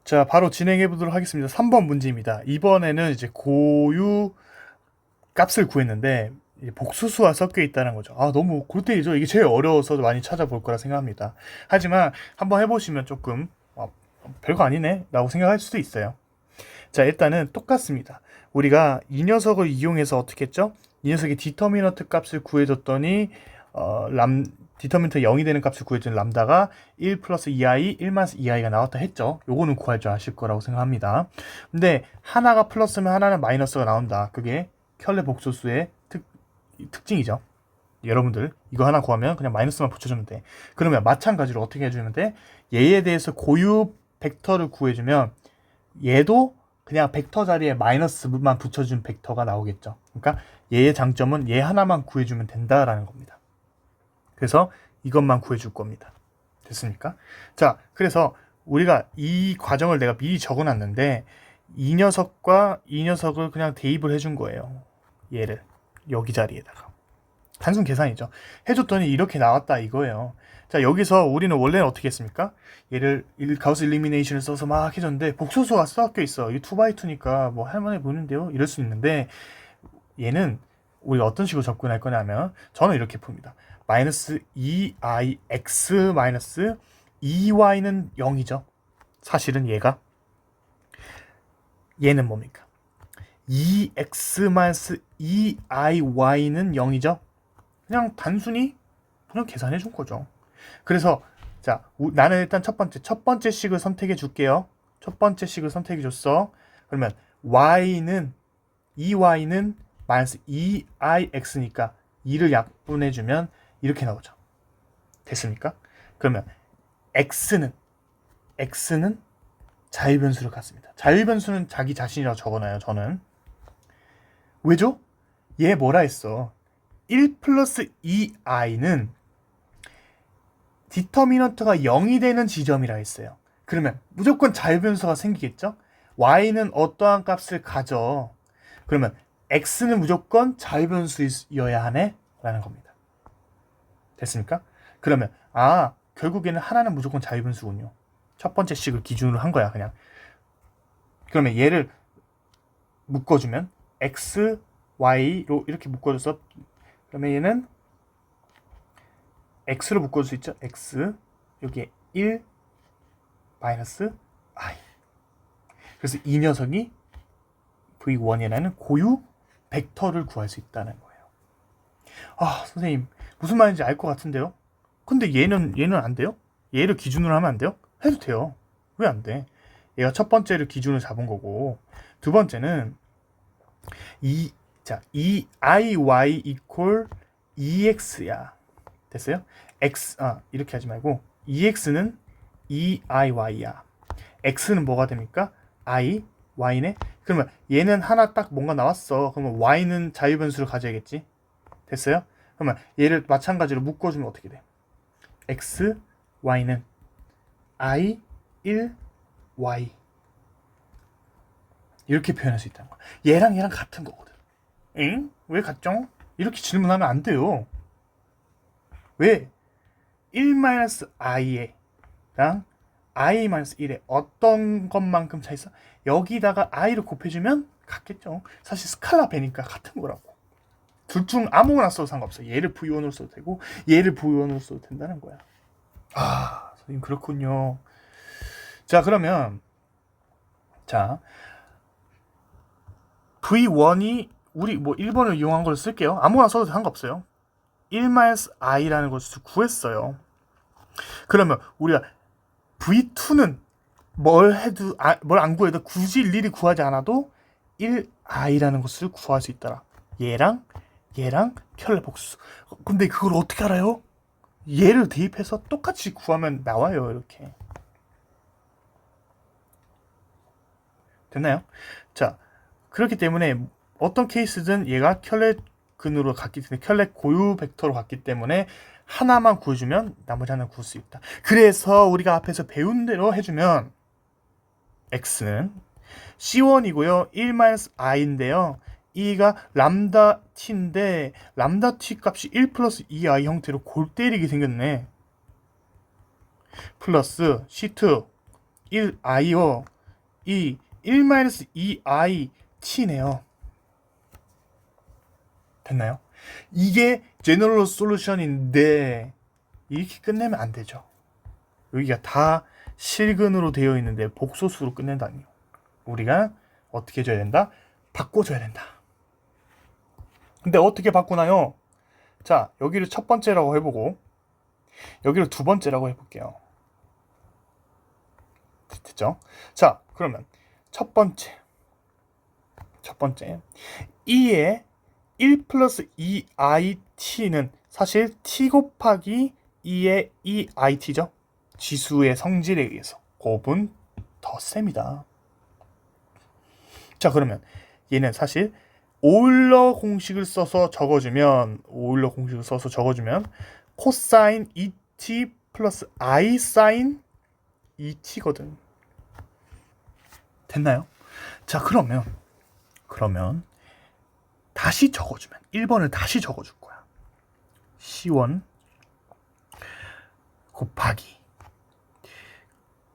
자, 바로 진행해 보도록 하겠습니다. 3번 문제입니다. 이번에는 이제 고유 값을 구했는데 이제 복수수와 섞여 있다는 거죠. 아, 너무 골 때리죠. 이게 제일 어려워서 많이 찾아볼 거라 생각합니다. 하지만 한번 해보시면 조금 별거 아니네 라고 생각할 수도 있어요. 자, 일단은 똑같습니다. 우리가 이 녀석을 이용해서 어떻게 했죠? 이 녀석의 디터미너트 값을 구해줬더니 디터미너트 0이 되는 값을 구해준 람다가 1 플러스 2i, 1 마이너스 2i가 나왔다 했죠. 요거는 구할 줄 아실 거라고 생각합니다. 근데 하나가 플러스면 하나는 마이너스가 나온다. 그게 켤레 복소수의 특징이죠. 여러분들 이거 하나 구하면 그냥 마이너스만 붙여주면 돼. 그러면 마찬가지로 어떻게 해주면 돼? 얘에 대해서 고유 벡터를 구해주면 얘도 그냥 벡터 자리에 마이너스만 붙여준 벡터가 나오겠죠. 그러니까 얘의 장점은 얘 하나만 구해주면 된다라는 겁니다. 그래서 이것만 구해줄 겁니다. 됐습니까? 자, 그래서 우리가 이 과정을 내가 미리 적어놨는데 이 녀석과 이 녀석을 그냥 대입을 해준 거예요. 얘를 여기 자리에다가 단순 계산이죠. 해줬더니 이렇게 나왔다 이거예요. 자, 여기서 우리는 원래는 어떻게 했습니까? 얘를 가우스 일리미네이션을 써서 막 해줬는데 복소수가 섞여 있어. 이게 2x2니까 뭐 할만해 보이는데요? 이럴 수 있는데 얘는 우리가 어떤 식으로 접근할 거냐면 저는 이렇게 풉니다. 마이너스 2ix 마이너스 2y는 0이죠. 사실은 얘는 뭡니까? 2x 마이너스 2iy는 0이죠. 그냥 단순히 그냥 계산해 준 거죠. 그래서 자, 나는 일단 첫 번째 식을 선택해 줄게요. 첫 번째 식을 선택해 줬어. 그러면 y는 2y는 마이너스 2ix니까 2를 약분해 주면 이렇게 나오죠. 됐습니까? 그러면 x는 자유변수를 갖습니다. 자유변수는 자기 자신이라고 적어놔요. 저는 왜죠? 얘 뭐라 했어? 1 플러스 2i는 디터미넌트가 0이 되는 지점이라 했어요. 그러면 무조건 자유변수가 생기겠죠? y는 어떠한 값을 가져. 그러면 x는 무조건 자유변수여야 하네? 라는 겁니다. 됐습니까? 그러면 결국에는 하나는 무조건 자유변수군요. 첫 번째 식을 기준으로 한 거야 그냥. 그러면 얘를 묶어주면 x, y로 이렇게 묶어줘서 그러면 얘는 x로 묶어줄 수 있죠. x 여기에 1 마이너스 i. 그래서 이 녀석이 v1이라는 고유 벡터를 구할 수 있다는 거예요. 선생님 무슨 말인지 알 것 같은데요. 근데 얘는 안 돼요? 얘를 기준으로 하면 안 돼요? 해도 돼요. 왜 안 돼? 얘가 첫 번째를 기준으로 잡은 거고 두 번째는 이 iy equal ex야. 됐어요? 이렇게 하지 말고 ex는 eiy야. x는 뭐가 됩니까? i, y네. 그러면 얘는 하나 딱 뭔가 나왔어. 그러면 y는 자유변수를 가져야겠지. 됐어요? 그러면 얘를 마찬가지로 묶어주면 어떻게 돼? x, y는 i, 1, y 이렇게 표현할 수 있다는 거야. 얘랑 같은 거거든. 응? 왜 같죠? 이렇게 질문하면 안 돼요. 왜? 1-i랑 i-1에 어떤 것만큼 차 있어? 여기다가 i를 곱해주면 같겠죠. 사실 스칼라 배니까 같은 거라고. 둘 중 아무거나 써도 상관없어. 얘를 v1으로 써도 되고 얘를 v1으로 써도 된다는 거야. 선생님 그렇군요. 자, 그러면 v1이 우리 뭐 1번을 이용한 걸 쓸게요. 아무거나 써도 상관없어요. 1-i라는 것을 구했어요. 그러면 우리가 v2는 뭘 안 구해도 굳이 일일이 구하지 않아도 1i라는 것을 구할 수 있더라. 얘랑 켤레 복수. 근데 그걸 어떻게 알아요? 얘를 대입해서 똑같이 구하면 나와요. 이렇게. 됐나요? 자, 그렇기 때문에 어떤 케이스든 얘가 켤레 근으로 갔기 때문에 켤레 고유 벡터로 갔기 때문에 하나만 구해주면 나머지 하나는 구할 수 있다. 그래서 우리가 앞에서 배운 대로 해주면 x는 c1이고요. 1-i인데요. 이가 람다 t인데 람다 t 값이 1 플러스 2i 형태로 골 때리게 생겼네. 플러스 c2 1i요. 이 1-2i-t네요. 됐나요? 이게 제너럴 솔루션인데 이렇게 끝내면 안 되죠. 여기가 다 실근으로 되어 있는데 복소수로 끝낸다니요. 우리가 어떻게 해줘야 된다? 바꿔줘야 된다. 근데 어떻게 바꾸나요? 자, 여기를 첫 번째라고 해보고 여기를 두 번째라고 해볼게요. 됐죠? 자, 그러면 첫 번째 2의 1 플러스 2it는 사실 t 곱하기 2의 2it죠. 지수의 성질에 의해서 곱은 더 셉니다. 자, 그러면 얘는 사실 오일러 공식을 써서 적어주면 코사인 2t 플러스 i 사인 2t거든. 됐나요? 자, 그러면 다시 적어주면 1번을 다시 적어줄 거야. C1 곱하기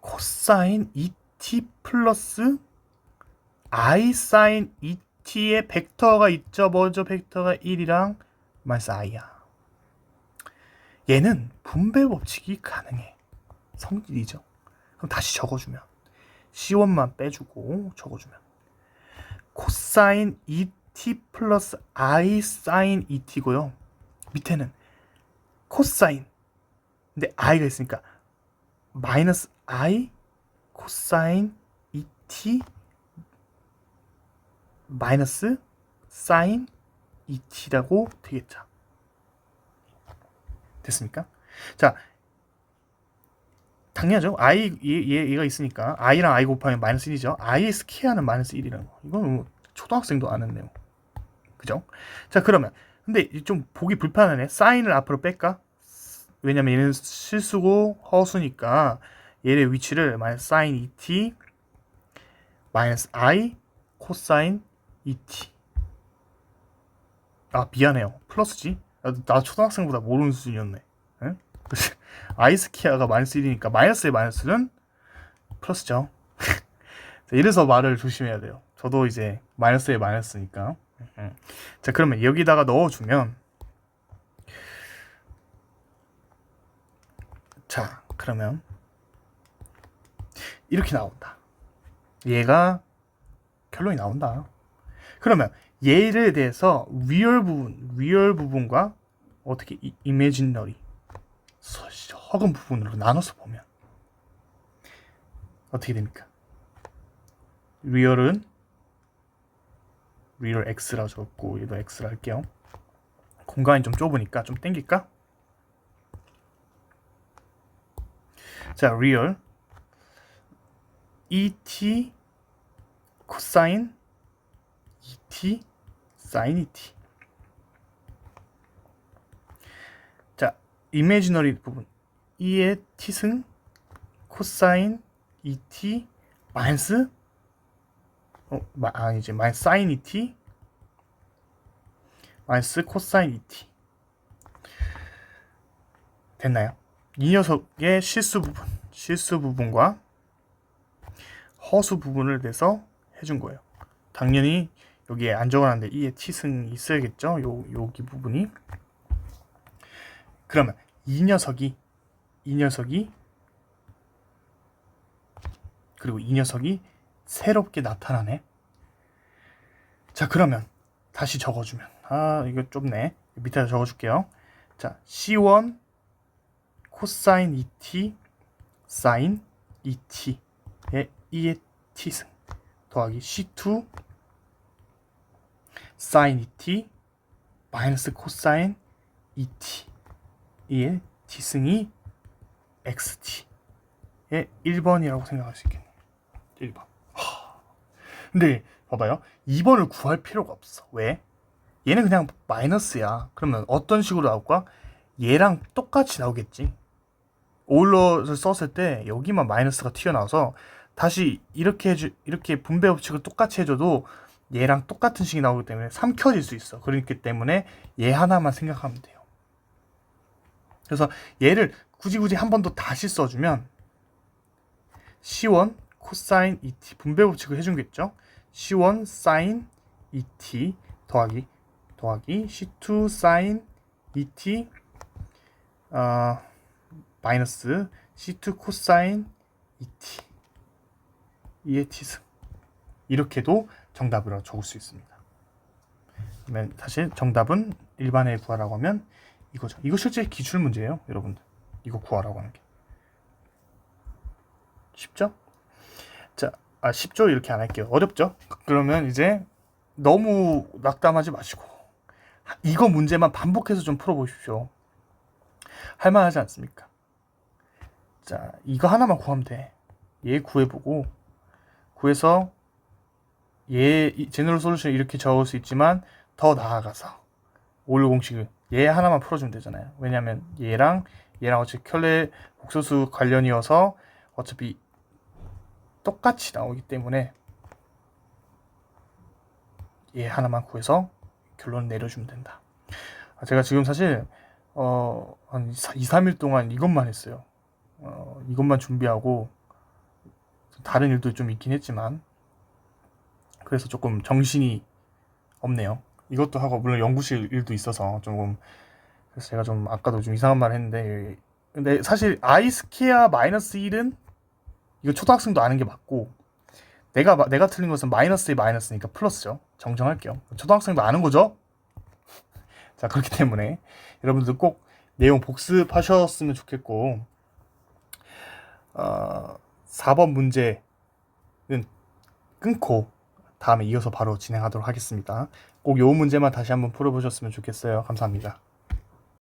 코사인 2t 플러스 i 사인 2t의 벡터가 있죠. 먼저 벡터가 1이랑 마이너스 i야. 얘는 분배 법칙이 가능해. 성질이죠. 그럼 다시 적어주면 C1만 빼주고 적어주면 코사인 2t 플러스 i 사인 2t고요. 밑에는 코사인 근데 i가 있으니까 마이너스 i 코사인 2t 마이너스 사인 2t라고 되겠죠. 됐습니까? 자, 당연하죠. 얘가 있으니까 i랑 i 곱하면 마이너스 1이죠. i의 스퀘어는 마이너스 1이라는 거. 이건 뭐 초등학생도 아는 내용. 그죠? 자, 그러면 근데 좀 보기 불편하네. 사인을 앞으로 뺄까? 왜냐면 얘는 실수고 허수니까 얘의 위치를 마이너스 사인 2t 마이너스 i 코사인 2t. 아, 미안해요. 플러스지? 나 초등학생보다 모르는 수준이었네. 응? i 스퀘어가 마이너스 1이니까 마이너스의 마이너스는 플러스죠. 이래서 말을 조심해야 돼요. 저도 이제 마이너스의 마이너스니까. 자, 그러면 여기다가 넣어주면 자, 그러면 이렇게 나온다. 얘가 결론이 나온다. 그러면 얘를 대해서 리얼 부분과 어떻게 이미지너리 허금 부분으로 나눠서 보면 어떻게 됩니까? 리얼은 리얼 x라고 적었고 얘도 x라 할게요. 공간이 좀 좁으니까 좀 땡길까? 자, 리얼 et 코사인 2t 사인 2t. 자, 이미지너리 부분 2의 t승 코사인 2t 마이너스 아니지 마이너스 사인 2t 마이너스 코사인 2t. 됐나요? 이 녀석의 실수 부분과 허수 부분을 내서 해준 거예요. 당연히 여기에 안 적어놨는데 이에 t승이 있어야겠죠. 여기 부분이. 그러면 이 녀석이 그리고 이 녀석이 새롭게 나타나네. 자, 그러면 다시 적어주면 이거 좁네. 밑에다 적어줄게요. 자, C1 코사인 2t 사인 2t의 2의 t승 더하기 C2 사인 2t 마이너스 코사인 2t 2의 t승이 xt의 1번이라고 생각할 수 있겠네요. 1번. 근데 봐봐요. 2번을 구할 필요가 없어. 왜? 얘는 그냥 마이너스야. 그러면 어떤 식으로 나올까? 얘랑 똑같이 나오겠지. 오일러를 썼을 때 여기만 마이너스가 튀어나와서 다시 이렇게 분배 법칙을 똑같이 해줘도 얘랑 똑같은 식이 나오기 때문에 삼켜질 수 있어. 그렇기 때문에 얘 하나만 생각하면 돼요. 그래서 얘를 굳이 한 번 더 다시 써주면 C1 코사인 ET 분배 법칙을 해준 게 있죠. C1 사인 ET 더하기 C2 사인 ET 마이너스 C2 코사인 ET 2의 t승. 이렇게도 정답으로 적을 수 있습니다. 그러면 사실 정답은 일반의 구하라고 하면 이거죠. 이거 실제 기출 문제예요, 여러분들. 이거 구하라고 하는 게. 쉽죠? 자, 쉽죠? 이렇게 안 할게요. 어렵죠? 그러면 이제 너무 낙담하지 마시고 이거 문제만 반복해서 좀 풀어보십시오. 할만하지 않습니까? 자, 이거 하나만 구하면 돼. 얘 구해보고 구해서 얘 제너럴 솔루션 이렇게 적을 수 있지만 더 나아가서 오일 공식을 얘 하나만 풀어주면 되잖아요. 왜냐면 얘랑 어차피 켤레 복소수 관련이어서 어차피 똑같이 나오기 때문에 얘 하나만 구해서 결론을 내려주면 된다. 제가 지금 사실 한 2, 3일 동안 이것만 했어요. 이것만 준비하고 다른 일도 좀 있긴 했지만 그래서 조금 정신이 없네요. 이것도 하고 물론 연구실 일도 있어서 조금 그래서 제가 좀 아까도 좀 이상한 말 했는데 근데 사실 I 스퀘어 마이너스 1은 이거 초등학생도 아는 게 맞고 내가 틀린 것은 마이너스의 마이너스니까 플러스죠. 정정할게요. 초등학생도 아는 거죠? 자, 그렇기 때문에 여러분들 꼭 내용 복습하셨으면 좋겠고 4번 문제는 끊고 다음에 이어서 바로 진행하도록 하겠습니다. 꼭 요 문제만 다시 한번 풀어보셨으면 좋겠어요. 감사합니다.